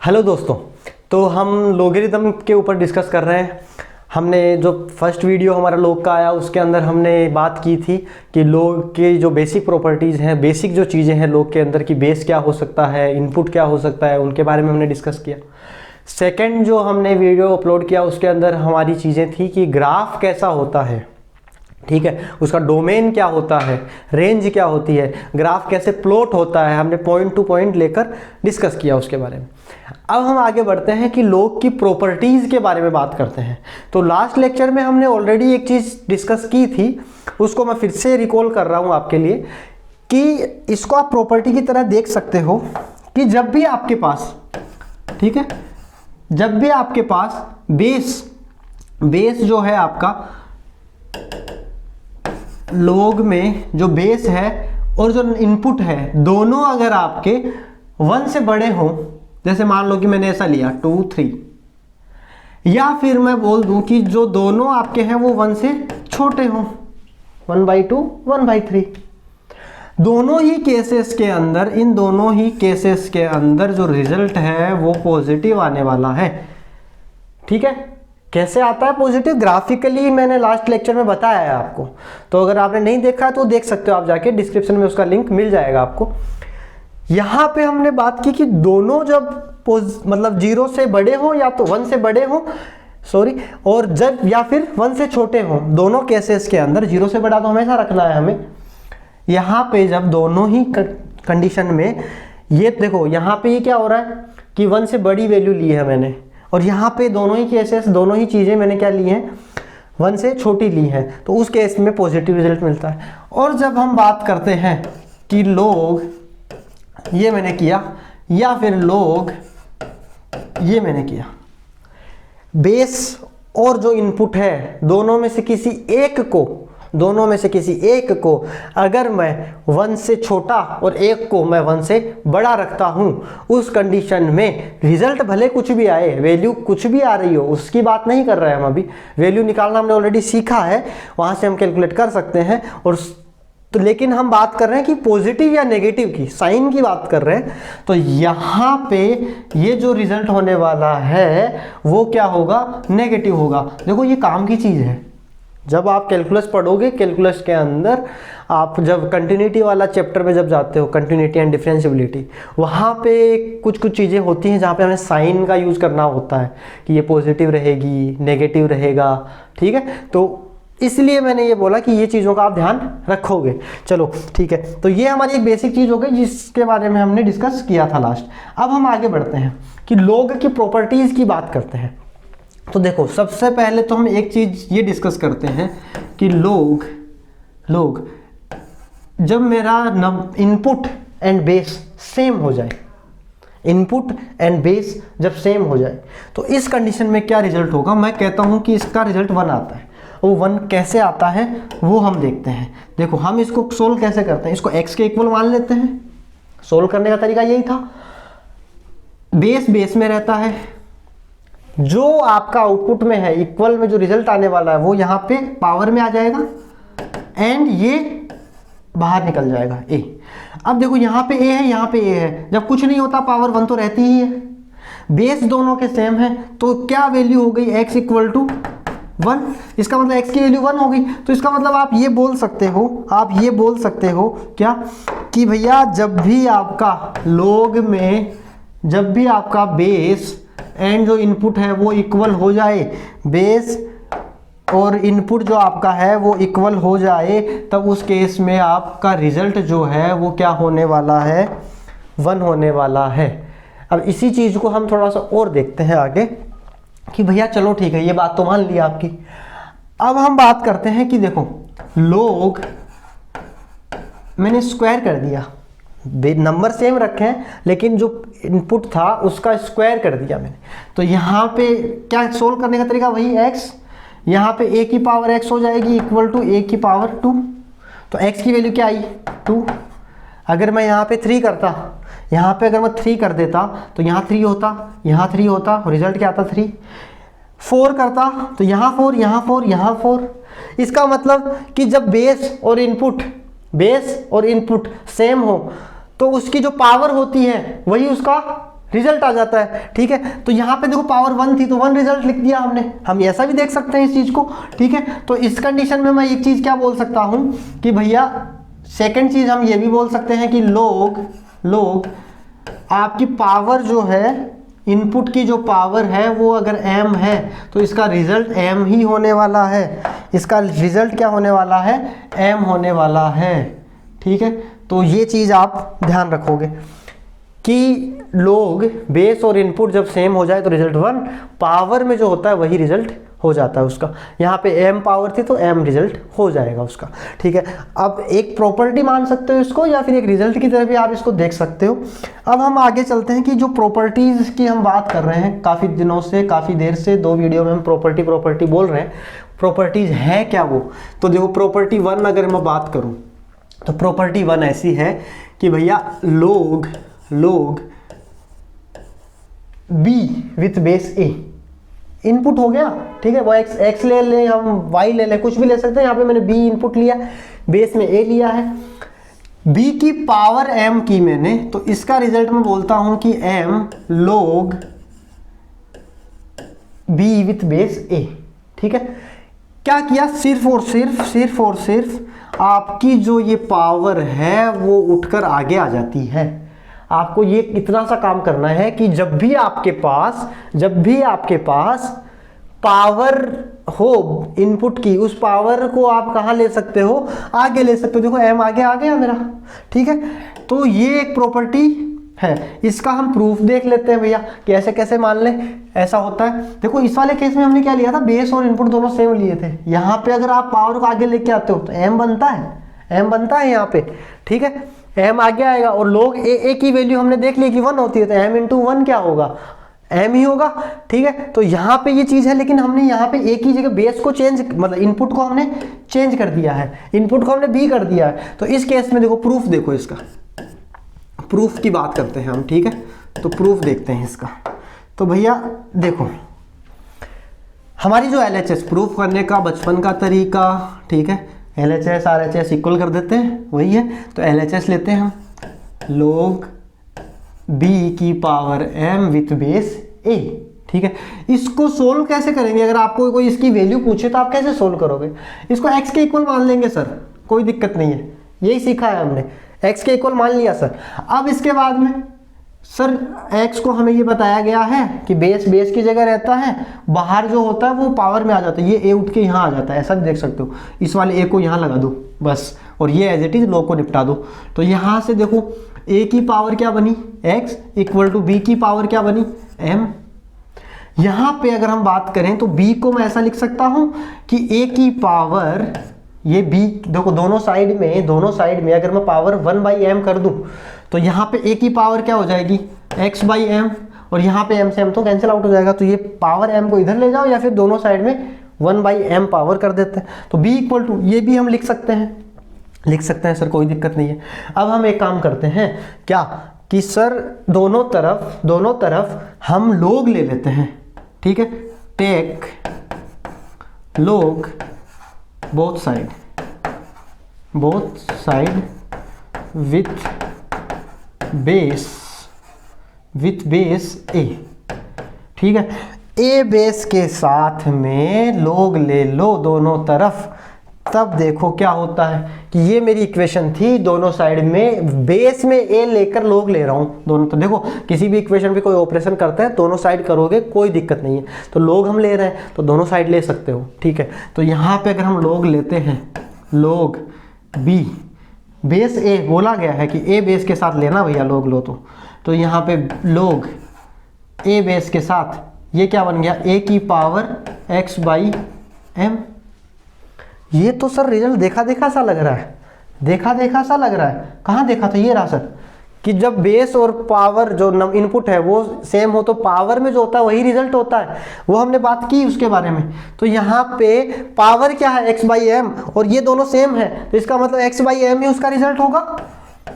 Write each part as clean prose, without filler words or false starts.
Hello दोस्तों, तो हम लोगरिथम के ऊपर डिस्कस कर रहे हैं। हमने जो फर्स्ट वीडियो हमारा लोग का आया उसके अंदर हमने बात की थी कि लोग की जो बेसिक प्रॉपर्टीज़ हैं, बेसिक जो चीज़ें हैं लोग के अंदर की, बेस क्या हो सकता है, इनपुट क्या हो सकता है, उनके बारे में हमने डिस्कस किया। सेकंड जो हमने वीडियो अपलोड किया उसके अंदर हमारी चीज़ें थी कि ग्राफ कैसा होता है, ठीक है, उसका डोमेन क्या होता है, रेंज क्या होती है, ग्राफ कैसे प्लॉट होता है, हमने पॉइंट टू पॉइंट लेकर डिस्कस किया उसके बारे में। अब हम आगे बढ़ते हैं कि लोग की प्रॉपर्टीज़ के बारे में बात करते हैं। तो लास्ट लेक्चर में हमने ऑलरेडी एक चीज़ डिस्कस की थी, उसको मैं फिर से रिकॉल कर रहा हूँ आपके लिए कि इसको आप प्रॉपर्टी की तरह देख सकते हो कि जब भी आपके पास, ठीक है, जब भी आपके पास बेस जो है आपका लोग में जो बेस है और जो इनपुट है, दोनों अगर आपके 1 से बड़े हों, जैसे मान लो कि मैंने ऐसा लिया 2 3, या फिर मैं बोल दूं कि जो दोनों आपके हैं वो 1 से छोटे हों, 1/2 1/3, दोनों ही केसेस के अंदर, इन दोनों ही केसेस के अंदर जो रिजल्ट है वो पॉजिटिव आने वाला है। ठीक है, कैसे आता है पॉजिटिव? ग्राफिकली मैंने लास्ट लेक्चर में बताया है आपको, तो अगर आपने नहीं देखा है तो देख सकते हो आप जाके, डिस्क्रिप्शन में उसका लिंक मिल जाएगा आपको। यहाँ पे हमने बात की कि दोनों जब मतलब 0 से बड़े हो या तो 1 से बड़े हो, सॉरी, और जब या फिर 1 से छोटे हो, दोनों केसेस के अंदर 0 से बड़ा तो हमेशा रखना है हमें। यहाँ पे जब दोनों ही कंडीशन में, ये देखो यहाँ पे ये क्या हो रहा है कि 1 से बड़ी वैल्यू ली है मैंने, और यहाँ पे दोनों ही केसेस, दोनों ही चीज़ें मैंने क्या ली हैं, 1 से छोटी ली हैं, तो उस केस में पॉजिटिव रिजल्ट मिलता है। और जब हम बात करते हैं कि लोग ये मैंने किया या फिर लोग ये मैंने किया, बेस और जो इनपुट है दोनों में से किसी एक को अगर मैं 1 से छोटा और एक को मैं 1 से बड़ा रखता हूं, उस कंडीशन में रिजल्ट भले कुछ भी आए, वैल्यू कुछ भी आ रही हो, उसकी बात नहीं कर रहे हैं हम अभी, वैल्यू निकालना हमने ऑलरेडी सीखा है, वहां से हम कैलकुलेट कर सकते हैं। और तो लेकिन हम बात कर रहे हैं कि पॉजिटिव या नेगेटिव की, साइन की बात कर रहे हैं। तो यहाँ पे ये जो रिजल्ट होने वाला है वो क्या होगा, नेगेटिव होगा। देखो ये काम की चीज़ है, जब आप कैलकुलस पढ़ोगे, कैलकुलस के अंदर आप जब कंटिन्यूटी वाला चैप्टर में जब जाते हो, कंटिन्यूटी एंड डिफरेंशिएबिलिटी, वहाँ पे कुछ चीज़ें होती हैं जहाँ पे हमें साइन का यूज़ करना होता है कि ये पॉजिटिव रहेगी, नेगेटिव रहेगा, ठीक है। तो इसलिए मैंने ये बोला कि ये चीज़ों का आप ध्यान रखोगे। चलो ठीक है, तो ये हमारी एक बेसिक चीज़ हो गई जिसके बारे में हमने डिस्कस किया था लास्ट। अब हम आगे बढ़ते हैं कि लोग की प्रॉपर्टीज़ की बात करते हैं। तो देखो, सबसे पहले तो हम एक चीज़ ये डिस्कस करते हैं कि लोग जब मेरा इनपुट एंड बेस सेम हो जाए, इनपुट एंड बेस जब सेम हो जाए, तो इस कंडीशन में क्या रिजल्ट होगा? मैं कहता हूं कि इसका रिजल्ट 1 आता है। वो 1 कैसे आता है वो हम देखते हैं। देखो हम इसको सोल्व कैसे करते हैं, इसको x के इक्वल मान लेते हैं। सोल्व करने का तरीका यही था, बेस में रहता है, जो आपका आउटपुट में है, इक्वल में जो रिजल्ट आने वाला है वो यहाँ पे पावर में आ जाएगा एंड ये बाहर निकल जाएगा a। अब देखो यहाँ पे a है, यहाँ पे a है, जब कुछ नहीं होता पावर 1 तो रहती ही है। बेस दोनों के सेम है, तो क्या वैल्यू हो गई, x = 1। इसका मतलब x की वैल्यू 1 हो गई। तो इसका मतलब आप ये बोल सकते हो क्या कि भैया जब भी आपका लोग में, जब भी आपका बेस एंड जो इनपुट है वो इक्वल हो जाए, बेस और इनपुट जो आपका है वो इक्वल हो जाए, तब उस केस में आपका रिजल्ट जो है वो क्या होने वाला है, 1 होने वाला है। अब इसी चीज़ को हम थोड़ा सा और देखते हैं आगे कि भैया चलो ठीक है, ये बात तो मान ली आपकी। अब हम बात करते हैं कि देखो लोग मैंने स्क्वायर कर दिया, नंबर सेम रखे हैं लेकिन जो इनपुट था उसका स्क्वायर कर दिया मैंने। तो यहाँ पे क्या सोल्व करने का तरीका, वही x, यहाँ पे a की पावर x हो जाएगी इक्वल टू a की पावर 2। तो x की वैल्यू क्या आई, 2। अगर मैं यहाँ पे 3 करता, यहाँ पे अगर मैं 3 कर देता तो यहाँ 3 होता, यहाँ 3 होता, रिजल्ट क्या आता 3। 4 करता तो यहाँ 4, यहाँ 4, यहाँ 4। इसका मतलब कि जब बेस और इनपुट सेम हो तो उसकी जो पावर होती है वही उसका रिजल्ट आ जाता है। ठीक है, तो यहाँ पे देखो पावर 1 थी तो 1 रिजल्ट लिख दिया हमने। हम ऐसा भी देख सकते हैं इस चीज को। ठीक है, तो इस कंडीशन में मैं एक चीज क्या बोल सकता हूं कि भैया सेकंड चीज हम ये भी बोल सकते हैं कि लोग आपकी पावर जो है, इनपुट की जो पावर है वो अगर m है तो इसका रिजल्ट m ही होने वाला है। इसका रिजल्ट क्या होने वाला है, m होने वाला है। ठीक है, तो ये चीज़ आप ध्यान रखोगे कि लोग बेस और इनपुट जब सेम हो जाए तो रिजल्ट 1, पावर में जो होता है वही रिजल्ट हो जाता है उसका। यहाँ पे m पावर थी तो m रिजल्ट हो जाएगा उसका। ठीक है, अब एक प्रॉपर्टी मान सकते हो इसको या फिर एक रिजल्ट की तरह भी आप इसको देख सकते हो। अब हम आगे चलते हैं कि जो प्रॉपर्टीज़ की हम बात कर रहे हैं, काफ़ी दिनों से, काफ़ी देर से 2 वीडियो में हम प्रॉपर्टी बोल रहे हैं। प्रॉपर्टीज़ है क्या वो, तो देखो प्रॉपर्टी 1 अगर मैं बात करूँ तो प्रॉपर्टी 1 ऐसी है कि भैया लोग b with base a input हो गया। ठीक है, वो x ले लें, हम y ले लें, कुछ भी ले सकते हैं। यहाँ पे मैंने b इनपुट लिया, बेस में a लिया है, b की पावर m की मैंने, तो इसका रिजल्ट मैं बोलता हूं कि m log b with base a। ठीक है, क्या किया, सिर्फ और सिर्फ आपकी जो ये पावर है वो उठकर आगे आ जाती है। आपको ये इतना सा काम करना है कि जब भी आपके पास पावर हो इनपुट की, उस पावर को आप कहाँ ले सकते हो, आगे ले सकते हो। देखो m आगे आ गया मेरा। ठीक है, तो ये एक प्रॉपर्टी है। इसका हम प्रूफ देख लेते हैं भैया कि ऐसे कैसे मान लें ऐसा होता है। देखो इस वाले केस में हमने क्या लिया था, बेस और इनपुट दोनों सेम लिए थे। यहाँ पे अगर आप पावर को आगे लेके आते हो तो m बनता है यहाँ पे। ठीक है, m आगे आएगा और लोग a की वैल्यू हमने देख ली कि 1 होती है, तो m इंटू 1 क्या होगा, m ही होगा। ठीक है, तो यहाँ पे ये चीज़ है, लेकिन हमने यहाँ पे a की जगह बेस को चेंज, मतलब इनपुट को हमने चेंज कर दिया है, इनपुट को हमने b कर दिया है। तो इस केस में देखो प्रूफ देखो, इसका प्रूफ की बात करते हैं हम। ठीक है, तो प्रूफ देखते हैं इसका। तो भैया देखो हमारी जो LHS प्रूफ करने का बचपन का तरीका, ठीक है, LHS RHS इक्वल कर देते हैं, वही है। तो LHS लेते हैं हम, log b की power m with base a। ठीक है, इसको सोल्व कैसे करेंगे, अगर आपको कोई इसकी वैल्यू पूछे तो आप कैसे सोल्व करोगे, इसको x के इक्वल मान लेंगे सर, कोई दिक्कत नहीं है, यही सीखा है हमने, x के इक्वल मान लिया सर। अब इसके बाद में सर x को हमें ये बताया गया है कि बेस की जगह रहता है, बाहर जो होता है वो पावर में आ जाता है, ये a उठ के यहाँ आ जाता है, ऐसा भी देख सकते हो। इस वाले a को यहाँ लगा दो बस, और ये एज इट इज लो को निपटा दो। तो यहाँ से देखो a की पावर क्या बनी x इक्वल टू b की पावर क्या बनी m। यहाँ पे अगर हम बात करें तो b को मैं ऐसा लिख सकता हूँ कि a की पावर, ये b देखो दोनों साइड में अगर मैं पावर 1/m कर दूं तो यहाँ पे a की पावर क्या हो जाएगी x/m, और यहाँ पे m से m तो कैंसिल आउट हो जाएगा। तो ये पावर m को इधर ले जाओ या फिर दोनों साइड में 1/m पावर कर देते हैं। तो b इक्वल टू ये भी हम लिख सकते हैं सर, कोई दिक्कत नहीं है। अब हम एक काम करते हैं क्या कि सर दोनों तरफ हम लोग ले लेते हैं। ठीक है, टेक लोग both side with base a। ठीक है, a बेस के साथ में लोग ले लो दोनों तरफ, तब देखो क्या होता है कि ये मेरी इक्वेशन थी, दोनों साइड में बेस में a लेकर लोग ले रहा हूँ दोनों। तो देखो किसी भी इक्वेशन पे कोई ऑपरेशन करते हैं दोनों साइड करोगे कोई दिक्कत नहीं है। तो लोग हम ले रहे हैं तो दोनों साइड ले सकते हो। ठीक है, तो यहाँ पे अगर हम लोग लेते हैं, लोग b बेस a बोला गया है कि a बेस के साथ लेना भैया, लोग लो तो यहाँ पे लोग a बेस के साथ ये क्या बन गया a की पावर x/m। ये तो सर रिजल्ट देखा सा लग रहा है, कहाँ देखा था, ये रहा सर, कि जब बेस और पावर जो इनपुट है वो सेम हो तो पावर में जो होता है वही रिजल्ट होता है, वो हमने बात की उसके बारे में। तो यहाँ पे पावर क्या है x/m और ये दोनों सेम है, तो इसका मतलब x/m ही उसका रिजल्ट होगा।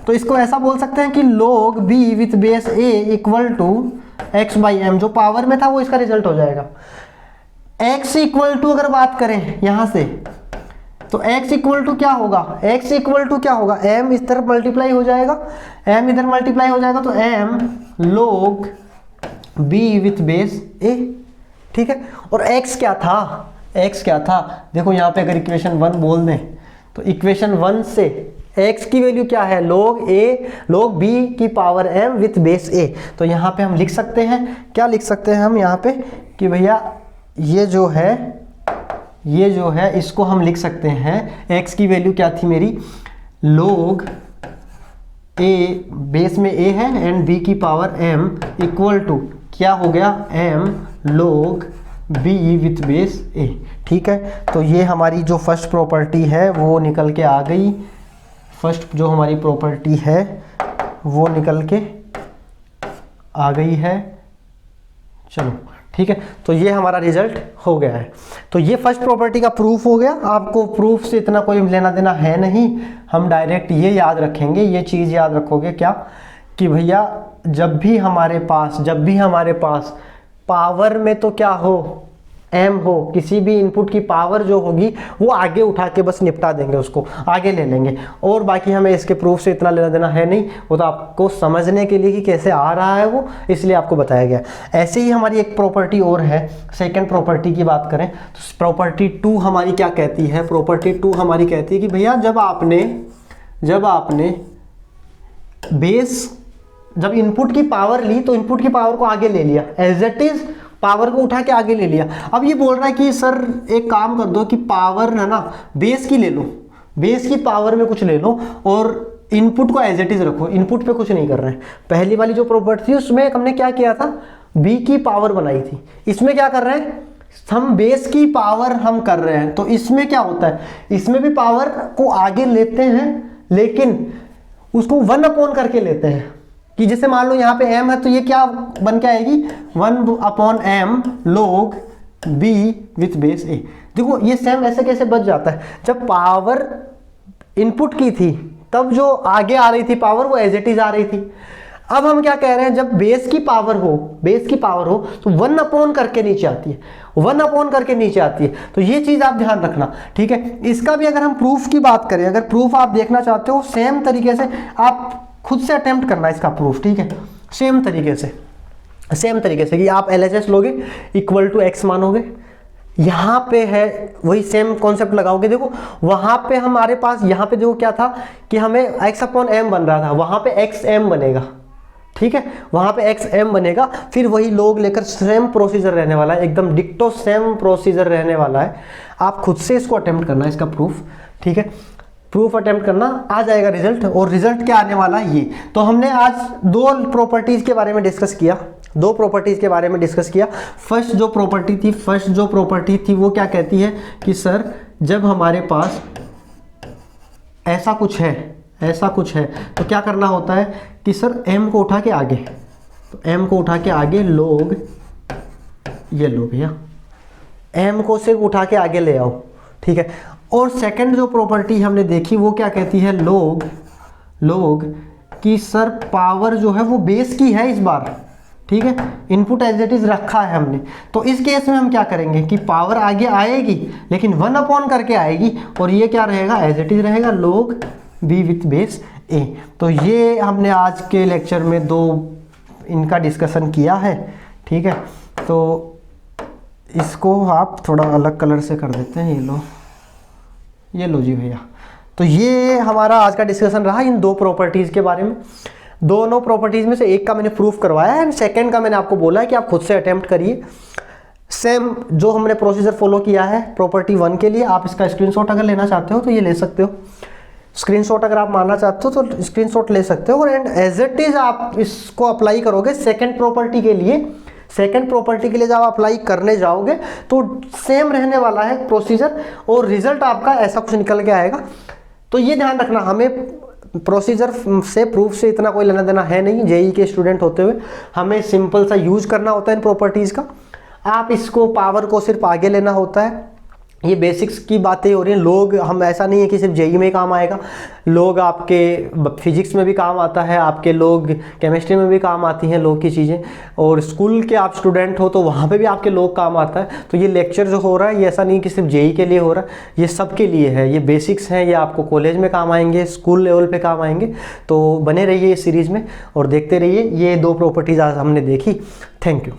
तो इसको ऐसा बोल सकते हैं कि log b with base a equal to x/m, जो पावर में था वो इसका रिजल्ट हो जाएगा। x इक्वल टू अगर बात करें यहाँ से तो x इक्वल टू क्या होगा, m इस तरफ मल्टीप्लाई हो जाएगा, m इधर मल्टीप्लाई हो जाएगा, तो m log b with base a, ठीक है। और x क्या था, x क्या था, देखो यहाँ पे अगर इक्वेशन 1 बोल दें तो इक्वेशन 1 से x की वैल्यू क्या है, log b की power m with base a। तो यहाँ पे हम लिख सकते हैं, क्या लिख सकते हैं हम यहाँ पे कि भैया ये जो है इसको हम लिख सकते हैं, x की वैल्यू क्या थी मेरी, log a, बेस में a है एंड b की पावर m इक्वल टू क्या हो गया, m log b with base a, ठीक है। तो ये हमारी जो फर्स्ट प्रॉपर्टी है वो निकल के आ गई, फर्स्ट जो हमारी प्रॉपर्टी है वो निकल के आ गई है। चलो ठीक है, तो ये हमारा रिजल्ट हो गया है। तो ये फर्स्ट प्रॉपर्टी का प्रूफ हो गया। आपको प्रूफ से इतना कोई लेना देना है नहीं, हम डायरेक्ट ये याद रखेंगे, ये चीज़ याद रखोगे क्या कि भैया जब भी हमारे पास पावर में तो क्या हो, m हो, किसी भी इनपुट की पावर जो होगी वो आगे उठा के बस निपटा देंगे, उसको आगे ले लेंगे। और बाकी हमें इसके प्रूफ से इतना लेना देना है नहीं, वो तो आपको समझने के लिए कि कैसे आ रहा है वो, इसलिए आपको बताया गया। ऐसे ही हमारी एक प्रॉपर्टी और है, सेकंड प्रॉपर्टी की बात करें तो प्रॉपर्टी 2 हमारी क्या कहती है, प्रॉपर्टी 2 हमारी कहती है कि भैया जब आपने बेस, जब इनपुट की पावर ली तो इनपुट की पावर को आगे ले लिया, एज इट इज पावर को उठा के आगे ले लिया। अब ये बोल रहा है कि सर एक काम कर दो कि पावर है ना बेस की ले लो, बेस की पावर में कुछ ले लो और इनपुट को एज इट इज रखो, इनपुट पे कुछ नहीं कर रहे हैं। पहली वाली जो प्रॉपर्टी थी उसमें हमने क्या किया था, बी की पावर बनाई थी। इसमें क्या कर रहे हैं, हम बेस की पावर हम कर रहे हैं। तो इसमें क्या होता है, इसमें भी पावर को आगे लेते हैं लेकिन उसको 1 अपॉन करके लेते हैं कि जैसे मान लो यहाँ पे m है तो ये क्या बन के आएगी, 1/m log b with base a। देखो ये सेम ऐसे कैसे बच जाता है, जब पावर इनपुट की थी तब जो आगे आ रही थी पावर वो एज इट इज आ रही थी। अब हम क्या कह रहे हैं, जब बेस की पावर हो तो 1 अपॉन करके नीचे आती है, 1 अपॉन करके नीचे आती है। तो ये चीज आप ध्यान रखना, ठीक है। इसका भी अगर हम प्रूफ की बात करें, अगर प्रूफ आप देखना चाहते हो सेम तरीके से आप खुद से अटेम्प्ट करना इसका प्रूफ, ठीक है। सेम तरीके से कि आप LHS लोगे इक्वल टू x मानोगे, यहाँ पे है वही सेम कॉन्सेप्ट लगाओगे। देखो वहाँ पे हमारे पास यहाँ पे देखो क्या था कि हमें x/m बन रहा था, वहाँ पे xm बनेगा, ठीक है, वहाँ पे xm बनेगा। फिर वही लोग लेकर सेम प्रोसीजर रहने वाला है, एकदम डिक्टो सेम प्रोसीजर रहने वाला है। आप खुद से इसको अटेम्प्ट करना इसका प्रूफ, ठीक है। प्रूफ अटेम्प्ट करना, आ जाएगा रिजल्ट। और रिजल्ट क्या आने वाला है ये, तो हमने आज 2 प्रॉपर्टीज के बारे में डिस्कस किया। फर्स्ट जो प्रॉपर्टी थी वो क्या कहती है कि सर जब हमारे पास ऐसा कुछ है तो क्या करना होता है कि सर m को उठा के आगे, तो m को उठा के आगे log, ये लो भैया m को सिर्फ उठा के आगे ले आओ, ठीक है। और सेकंड जो प्रॉपर्टी हमने देखी वो क्या कहती है, log कि सर पावर जो है वो बेस की है इस बार, ठीक है, इनपुट एज इट इज रखा है हमने। तो इस केस में हम क्या करेंगे कि पावर आगे आएगी लेकिन 1 अपॉन करके आएगी और ये क्या रहेगा, एज इट इज रहेगा log b with base a। तो ये हमने आज के लेक्चर में 2 इनका डिस्कशन किया है, ठीक है। तो इसको आप थोड़ा अलग कलर से कर देते हैं, ये लो जी भैया। तो ये हमारा आज का डिस्कशन रहा इन 2 प्रॉपर्टीज़ के बारे में। दोनों प्रॉपर्टीज़ में से एक का मैंने प्रूफ करवाया है एंड सेकंड का मैंने आपको बोला है कि आप खुद से अटेम्प्ट करिए। सेम जो हमने प्रोसीजर फॉलो किया है प्रॉपर्टी 1 के लिए, आप इसका स्क्रीनशॉट अगर लेना चाहते हो तो ये ले सकते हो। स्क्रीनशॉट अगर आप मानना चाहते हो तो स्क्रीनशॉट ले सकते हो। और एंड एज इट इज आप इसको अप्लाई करोगे सेकेंड प्रॉपर्टी के लिए जब आप अप्लाई करने जाओगे तो सेम रहने वाला है प्रोसीजर और रिजल्ट आपका ऐसा कुछ निकल के आएगा। तो ये ध्यान रखना, हमें प्रोसीजर से प्रूफ से इतना कोई लेना देना है नहीं। जेई के स्टूडेंट होते हुए हमें सिंपल सा यूज करना होता है इन प्रॉपर्टीज़ का। आप इसको पावर को सिर्फ आगे लेना होता है ये बेसिक्स की बातें हो रही हैं। लोग हम ऐसा नहीं है कि सिर्फ जेई में काम आएगा, लोग आपके फिजिक्स में भी काम आता है, आपके लोग केमिस्ट्री में भी काम आती हैं लोग की चीज़ें, और स्कूल के आप स्टूडेंट हो तो वहाँ पे भी आपके लोग काम आता है। तो ये लेक्चर जो हो रहा है ये ऐसा नहीं कि सिर्फ जेई के लिए हो रहा है, ये सब के लिए है। ये बेसिक्स हैं, ये आपको कॉलेज में काम आएंगे, स्कूल लेवल पे काम आएंगे। तो बने रहिए इस सीरीज़ में और देखते रहिए। ये 2 प्रॉपर्टीज़ आज हमने देखी। Thank you.